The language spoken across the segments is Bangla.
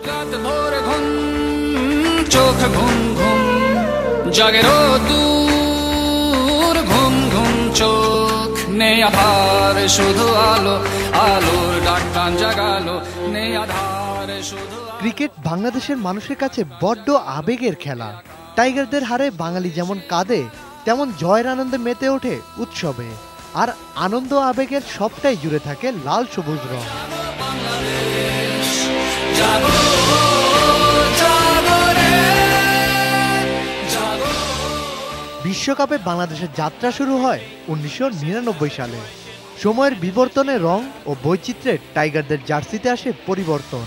রাত ভোর ঘুম চোখ ঘুম ঘুম জাগে দূর ঘুম ঘুম চোখ নেই আধার শুধু আলো আলোর ডাক্তার জাগালো নেই আধার শুধু। ক্রিকেট বাংলাদেশের মানুষের কাছে বড্ড আবেগের খেলা। টাইগারদের হারে বাঙালি যেমন কাঁদে, তেমন জয়ের আনন্দে মেতে ওঠে উৎসবে। আর আনন্দ আবেগের সবটাই জুড়ে থাকে লাল সবুজ রং। বিশ্বকাপে বাংলাদেশের যাত্রা শুরু হয় 1999 সালে। সময়ের বিবর্তনে রং ও বৈচিত্র্যে টাইগারদের জার্সিতে আসে পরিবর্তন।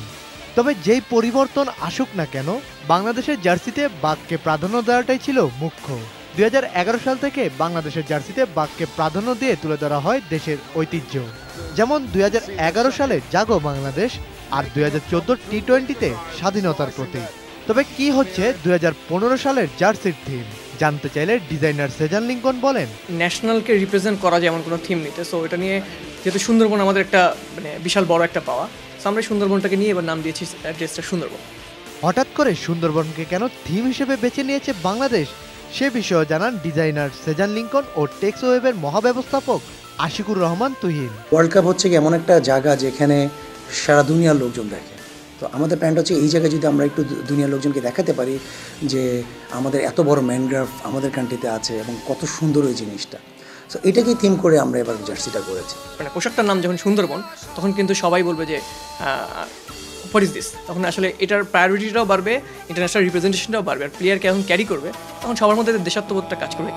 তবে যেই পরিবর্তন আসুক না কেন, বাংলাদেশের জার্সিতে বাঘকে প্রাধান্য দেওয়াটাই ছিল মুখ্য। 2011 সাল থেকে বাংলাদেশের জার্সিতে বাঘকে প্রাধান্য দিয়ে তুলে ধরা হয় দেশের ঐতিহ্য। যেমন 2011 সালে জাগো বাংলাদেশ আর 2014 টি-20তে স্বাধীনতার প্রতীক। তবে কি হচ্ছে 2015 সালের জার্সির থিম জানতে চাইলে ডিজাইনার সেজান লিঙ্কন বলেন, ন্যাশনালকে রিপ্রেজেন্ট করা যায় এমন কোনো থিম নিতে। সো এটা নিয়ে যেহেতু সুন্দরবন আমাদের একটা বিশাল বড় একটা পাওয়া, সো আমরা সুন্দরবনটাকে নিয়ে এবার নাম দিয়েছি ড্রেসটা সুন্দরবন। হঠাৎ করে সুন্দরবনকে কেন থিম হিসেবে বেছে নিয়েছে বাংলাদেশ, সে বিষয়ে জানান ডিজাইনার সেজান লিঙ্কন ও টেক্সওয়েবের মহাব্যবস্থাপক আশিকুর রহমান তুহিন। ওয়ার্ল্ড কাপ হচ্ছে কি এমন একটা জায়গা যেখানে সারা দুনিয়ার লোকজন দেখে। তো আমাদের প্ল্যানটা হচ্ছে এই জায়গায় যদি আমরা একটু দুনিয়ার লোকজনকে দেখাতে পারি যে আমাদের এত বড় ম্যানগ্রাভ আমাদের কান্ট্রিতে আছে এবং কত সুন্দর ওই জিনিসটা। সো এটাকেই থিম করে আমরা এবার জার্সিটা করেছি। পোশাকটার নাম যখন সুন্দরবন, তখন কিন্তু সবাই বলবে যে হোয়াট ইজ দিস। তখন আসলে এটার প্রায়োরিটিটাও বাড়বে, ইন্টারন্যাশনাল রিপ্রেজেন্টেশনটাও বাড়বে, আর প্লেয়ারকে এখন ক্যারি করবে, তখন সবার মধ্যে দেশাত্মবোধটা কাজ করবে।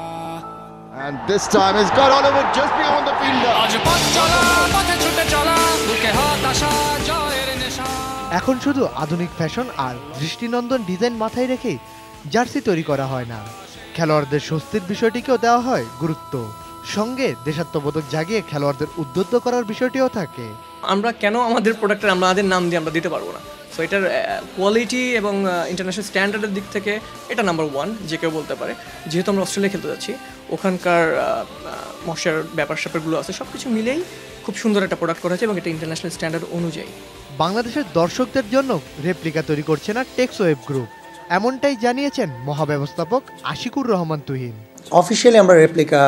And this time has got Oliver just beyond the fielder. এখন শুধু আধুনিক ফ্যাশন আর দৃষ্টিনন্দন ডিজাইন মাথায় রেখে জার্সি তৈরি করা হয় না, খেলোয়াড়দের স্বস্তির বিষয়টিকেও দেওয়া হয় গুরুত্ব। সঙ্গে দেশাত্মবোধক জাগিয়ে খেলোয়াড়দের উদ্বুদ্ধ করার বিষয়টিও থাকে। আমরা কেন আমাদের প্রোডাক্টের আমাদের নাম দিয়ে আমরা দিতে পারবো না? সো এটার কোয়ালিটি এবং ইন্টারন্যাশনাল স্ট্যান্ডার্ডের দিক থেকে এটা নাম্বার 1 যে কেউ বলতে পারে। যেহেতু আমরা অস্ট্রেলিয়া খেলতে যাচ্ছি, ওখানকার মশার ব্যাপার স্যাপারগুলো আছে, সব কিছু মিলেই খুব সুন্দর একটা প্রোডাক্ট করা হয়েছে এবং এটা ইন্টারন্যাশনাল স্ট্যান্ডার্ড অনুযায়ী। বাংলাদেশের দর্শকদের জন্য রেপ্লিকা তৈরি করছে না টেক্সওয়েব গ্রুপ, এমনটাই জানিয়েছেন মহাব্যবস্থাপক আশিকুর রহমান তুহিন। অফিসিয়ালি আমরা রেপ্লিকা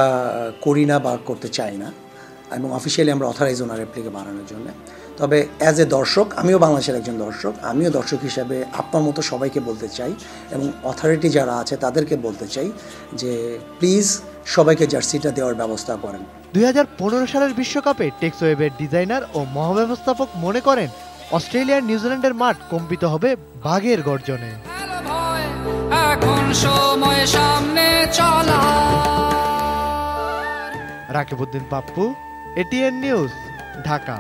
করি না বা করতে চাই না, এবং অফিসিয়ালি আমরা অথরাইজ না রেপ্লিকা বানানোর জন্য। তবে অ্যাজ এ দর্শক, আমিও বাংলাদেশের একজন দর্শক, আমিও দর্শক হিসাবে আপনার মতো সবাইকে বলতে চাই এবং অথরিটি যারা আছে তাদেরকে বলতে চাই যে প্লিজ সবাইকে জার্সিটা দেওয়ার ব্যবস্থা করেন। 2015 সালের বিশ্বকাপে টেক্সওয়েবের ডিজাইনার ও মহাব্যবস্থাপক মনে করেন অস্ট্রেলিয়ার নিউজিল্যান্ডের মাঠ কম্পিত হবে বাঘের গর্জনে। এখন সময় সামনে চলা। Rakibuddin Pappu, ATN news, Dhaka.